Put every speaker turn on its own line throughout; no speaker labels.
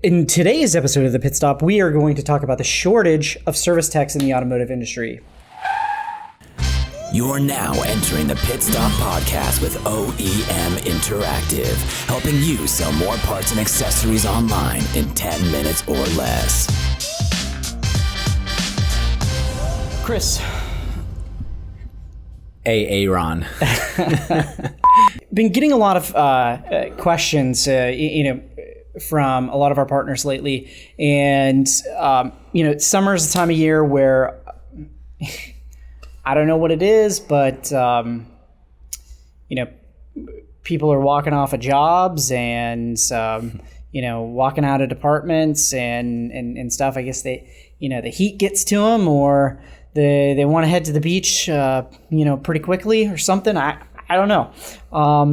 In today's episode of the Pitstop, we are going to talk about the shortage of service techs in the automotive industry.
You're now entering the Pitstop podcast with OEM Interactive, helping you sell more parts and accessories online in 10 minutes or less.
Chris.
Aaron.
Been getting a lot of questions, from a lot of our partners lately. And, summer is the time of year where I don't know what it is, but, people are walking off of jobs and, walking out of departments and stuff. I guess the heat gets to them, or they want to head to the beach, pretty quickly or something. I don't know.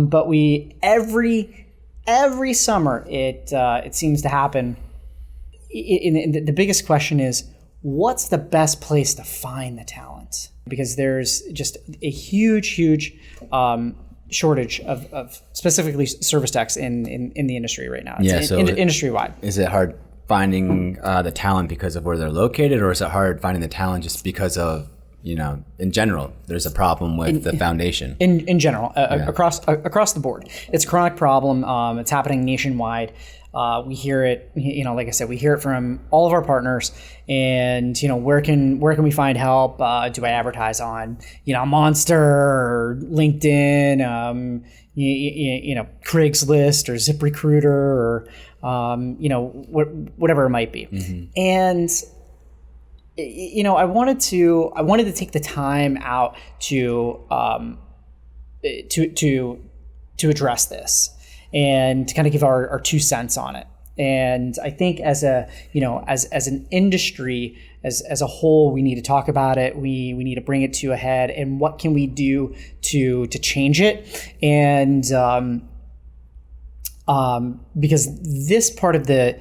But every summer it seems to happen. The biggest question is, what's the best place to find the talent? Because there's just a huge shortage of specifically service techs in the industry right now. It's industry-wide.
Is it hard finding the talent because of where they're located, or is it hard finding the talent just because of, in general, there's a problem with the foundation? In general,
across the board. It's a chronic problem. It's happening nationwide. We hear it, like I said, we hear it from all of our partners. And, where can we find help? Do I advertise on, Monster or LinkedIn, Craigslist or ZipRecruiter or, whatever it might be. Mm-hmm. And, I wanted to take the time out to address this and to kind of give our 2 cents on it. And I think as an industry, as a whole, we need to talk about it. We need to bring it to a head, and what can we do to change it? And because this part of the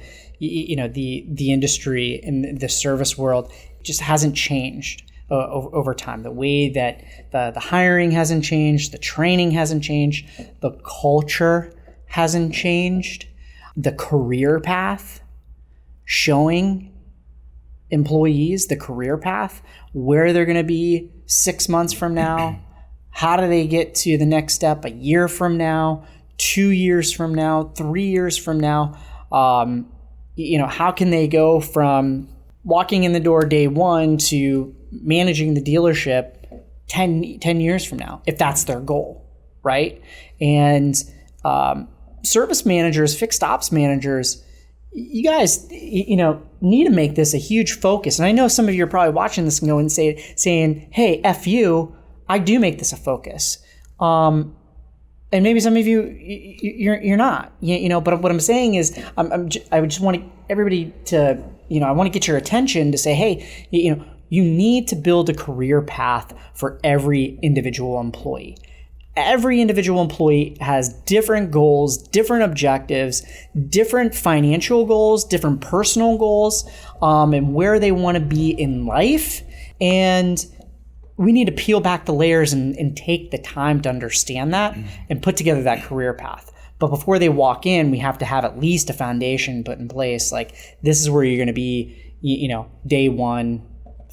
industry and the service world just hasn't changed over time. The way that the hiring hasn't changed, the training hasn't changed, the culture hasn't changed, the career path, showing employees the career path, where they're going to be 6 months from now, how do they get to the next step a year from now, 2 years from now, 3 years from now. How can they go from walking in the door day one to managing the dealership 10 years from now, if that's their goal, right? And service managers, fixed ops managers, you guys, need to make this a huge focus. And I know some of you are probably watching this and going and saying, hey, F you, I do make this a focus. And maybe some of you're not, but what I'm saying is I just want everybody to, I want to get your attention to say, hey, you need to build a career path for every individual employee. Every individual employee has different goals, different objectives, different financial goals, different personal goals, and where they want to be in life. And we need to peel back the layers and take the time to understand that and put together that career path. But before they walk in, we have to have at least a foundation put in place. Like, this is where you're going to be, day 1,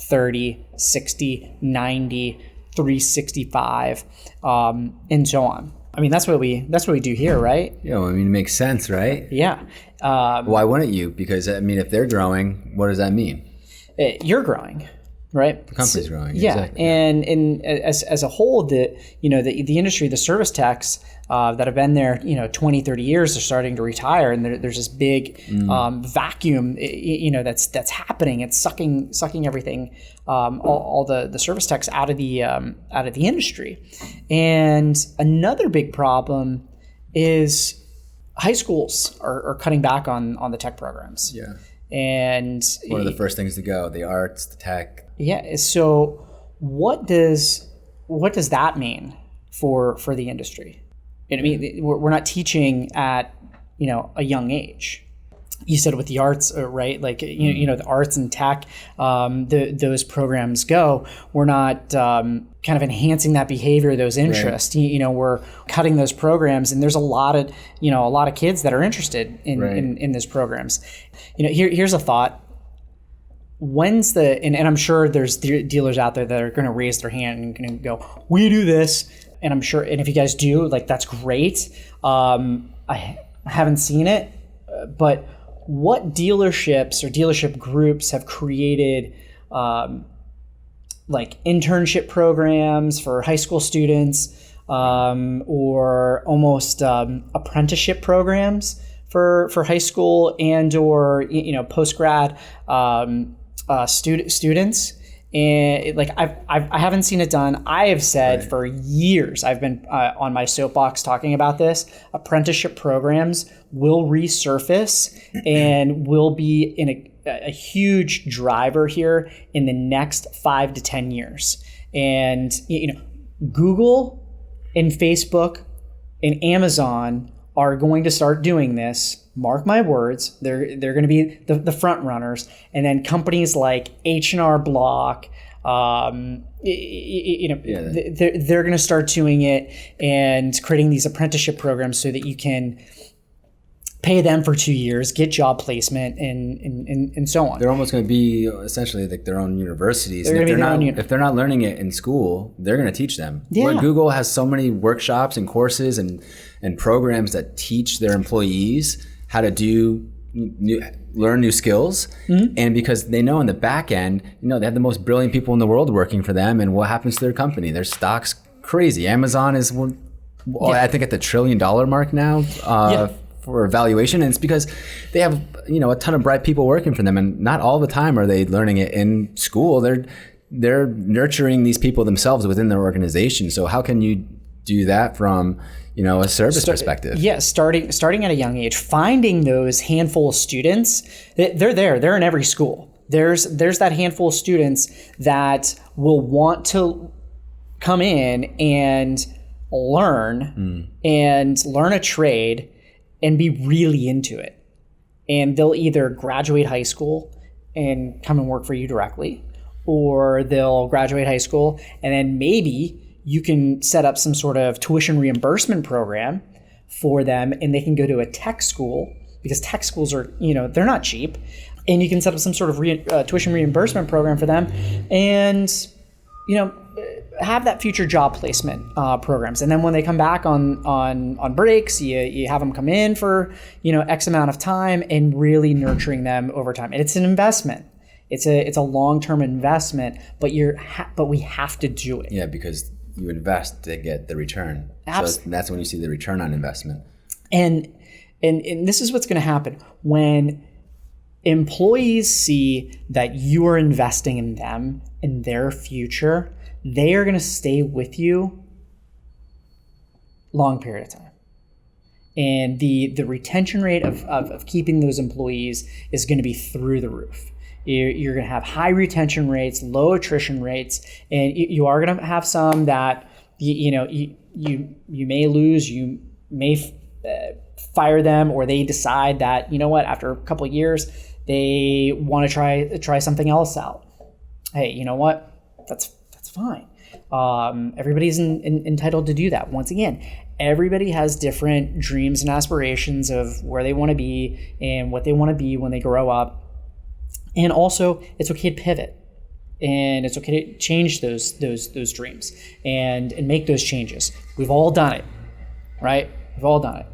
30, 60, 90, 365, and so on. I mean, that's what we do here, right?
Yeah, it makes sense, right?
Yeah.
Why wouldn't you? Because, if they're growing, what does that mean?
You're growing. Right.
The company's growing.
Yeah.
Exactly.
And as a whole, the industry, the service techs that have been there, 20, 30 years, are starting to retire. And there's this big vacuum, that's happening. It's sucking everything, all the service techs out of the industry. And another big problem is high schools are cutting back on the tech programs.
Yeah.
And
one of the first things to go, the arts, the tech.
Yeah. So what does that mean for the industry? We're not teaching at a young age. you said with the arts, right? Like, you know, the arts and tech, those programs go, we're not kind of enhancing that behavior, those interests. Right. You know, we're cutting those programs, and there's a lot of kids that are interested in those programs. You know, here's a thought. When's and I'm sure there's dealers out there that are going to raise their hand and going to go, we do this. And I'm sure, and if you guys do, like, that's great. I haven't seen it, but what dealerships or dealership groups have created like internship programs for high school students, or almost apprenticeship programs for high school and or, you know, post-grad students? And like I haven't seen it done. I have said for years, I've been on my soapbox talking about this. Apprenticeship programs will resurface and will be in a huge driver here in the next 5 to 10 years. And you know, Google and Facebook and Amazon are going to start doing this. Mark my words, they're going to be the front runners, and then companies like H&R Block, they're going to start doing it and creating these apprenticeship programs so that you can pay them for 2 years, get job placement, and so on.
They're almost going to be essentially like their own universities. If they're not learning it in school, they're going to teach them.
Yeah.
Where Google has so many workshops and courses and programs that teach their employees how to learn new skills. Mm-hmm. And because they know in the back end, you know, they have the most brilliant people in the world working for them, and what happens to their company? Their stock's crazy. Amazon is I think at the $1 trillion mark now. For valuation, and it's because they have, you know, a ton of bright people working for them, and not all the time are they learning it in school. They're nurturing these people themselves within their organization. So how can you do that from, you know, a service perspective?
Yeah, starting at a young age, finding those handful of students. They're in every school. There's that handful of students that will want to come in and learn a trade and be really into it. And they'll either graduate high school and come and work for you directly, or they'll graduate high school and then maybe you can set up some sort of tuition reimbursement program for them, and they can go to a tech school, because tech schools are, you know, they're not cheap. And you can set up some sort of tuition reimbursement program for them, and, you know, have that future job placement programs. And then when they come back on breaks, you have them come in for, you know, X amount of time, and really nurturing them over time. And it's an investment. It's a long-term investment, but we have to do it.
Yeah, because you invest to get the return.
Absolutely.
So that's when you see the return on investment.
And this is what's going to happen when employees see that you are investing in them, in their future. They are going to stay with you long period of time. And the retention rate of keeping those employees is going to be through the roof. You're going to have high retention rates, low attrition rates, and you are going to have some that, you may lose, you may fire them, or they decide that, you know what, after a couple of years, they want to try something else out. Hey, you know what? That's fine. Everybody's entitled to do that. Once again, everybody has different dreams and aspirations of where they want to be and what they want to be when they grow up. And also, it's okay to pivot, and it's okay to change those dreams and make those changes. We've all done it, right? We've all done it.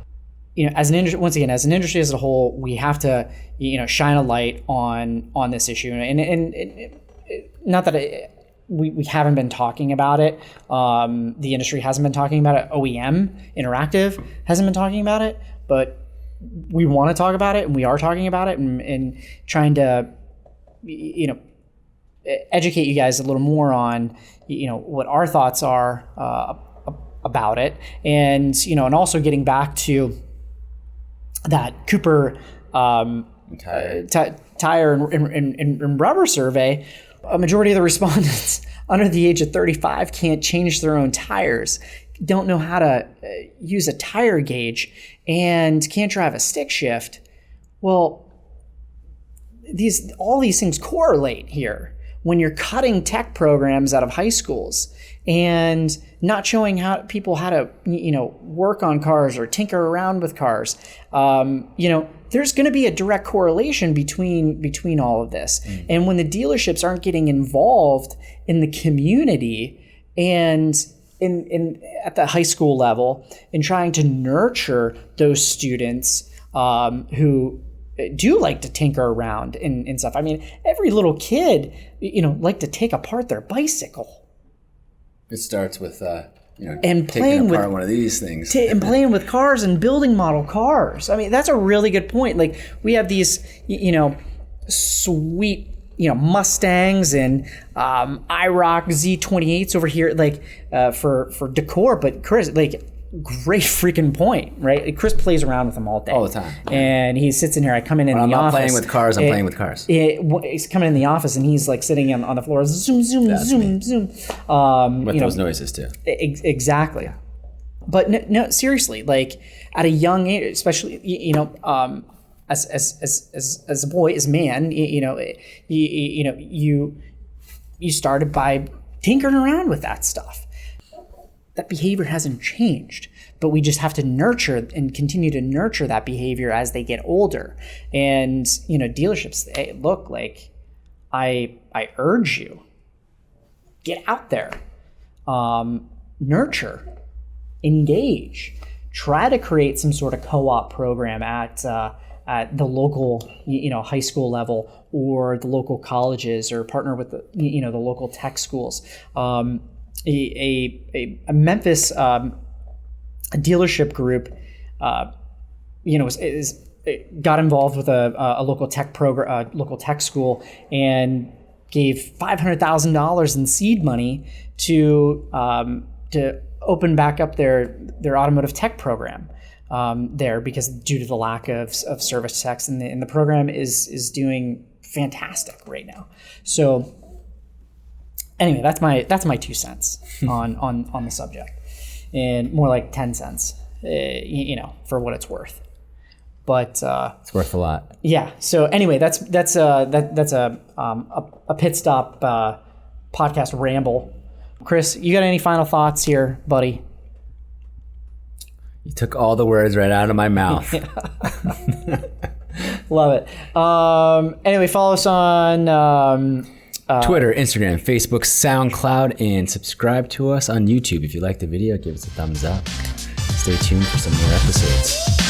You know, as an industry as a whole, we have to, you know, shine a light on this issue. And not that we haven't been talking about it. The industry hasn't been talking about it. OEM Interactive hasn't been talking about it, but we want to talk about it, and we are talking about it, and trying to, you know, educate you guys a little more on, you know, what our thoughts are about it, and, you know, and also getting back to that Cooper tire and rubber survey. A majority of the respondents under the age of 35 can't change their own tires, don't know how to use a tire gauge, and can't drive a stick shift. Well, all these things correlate here when you're cutting tech programs out of high schools and not showing people how to, work on cars or tinker around with cars. There's going to be a direct correlation between all of this. And when the dealerships aren't getting involved in the community and at the high school level and trying to nurture those students who do like to tinker around and stuff. I mean, every little kid, like to take apart their bicycle.
It starts with,
and
taking apart one of these things.
And playing with cars and building model cars. I mean, that's a really good point. Like, we have these, sweet, Mustangs and IROC Z28s over here, like, for decor. But Chris, like, great freaking point, right? Chris plays around with them all day.
All the time.
And he sits in here. I come in the office.
I'm not playing with cars. I'm playing with cars.
He's coming in the office and he's like sitting on the floor. Zoom, zoom,
That's
zoom,
me.
zoom.
With those noises too.
Exactly. But no, seriously, like at a young age, especially, as a boy, as a man, you started by tinkering around with that stuff. That behavior hasn't changed, but we just have to nurture and continue to nurture that behavior as they get older. And, dealerships, hey, look, like, I urge you, get out there, nurture, engage, try to create some sort of co-op program at the local, high school level or the local colleges, or partner with the local tech schools. A Memphis dealership group, got involved with a local tech program, local tech school, and gave $500,000 in seed money to open back up their automotive tech program there, because due to the lack of service techs, and the program is doing fantastic right now. So. Anyway, that's my 2 cents on the subject, and more like 10 cents, for what it's worth. But
it's worth a lot.
Yeah. So anyway, that's a pit stop podcast ramble. Chris, you got any final thoughts here, buddy?
You took all the words right out of my mouth.
Love it. Anyway, follow us on.
Twitter, Instagram, Facebook, SoundCloud, and subscribe to us on YouTube. If you like the video, give us a thumbs up. Stay tuned for some more episodes.